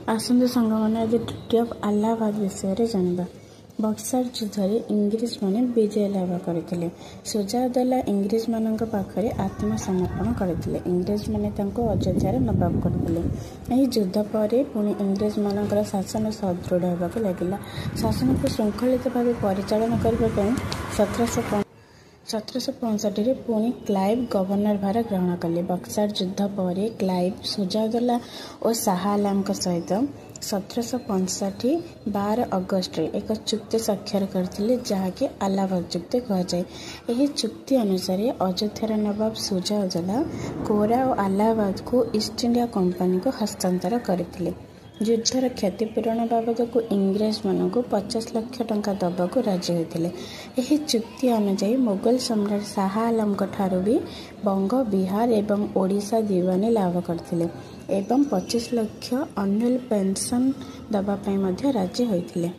आसंतु सांगମାନେ आज treaty of Allahabad विषय जानिबा। बक्सर युद्ध में इंग्रेज माने विजय लाभ करते। सुजाउद्दौला इंग्रेज मान पाखरे आत्मसमर्पण करते। इंग्रेज माने तांको अयोध्यार नवाब करते। युद्ध पर पुणी इंग्रेज मानकर शासन सदृढ़ होगा लगिला। शासन को श्रृंखलित भाव परिचालन करने 1765 पुणी क्लाइव गवर्नर भार ग्रहण कले। बक्सर युद्ध पर क्लाइव सुजाउद्दौला और शाह आलम सहित 1765 12 अगस्त एक चुक्ति स्वाक्षर करते जहाँकि अलाहाबाद चुक्ति कहुए। यह चुक्ति अनुसार अयोध्यार नवाब सुजाउद्दौला कोरा और अलाहाबाद को ईस्ट इंडिया कंपनी को हस्तांतर करते। युद्धर क्षतिपूरण बाबद को इंग्रेज मान को 50 लाख टंका दबा को राजी होते। यह चुक्ति अनुसार मुगल सम्राट शाह आलम ठारू भी बंग बिहार एवं ओडिशा दीवानी लाभ करते एवं 25 लाख अन्युअल पेंशन दबापाई राजी होते।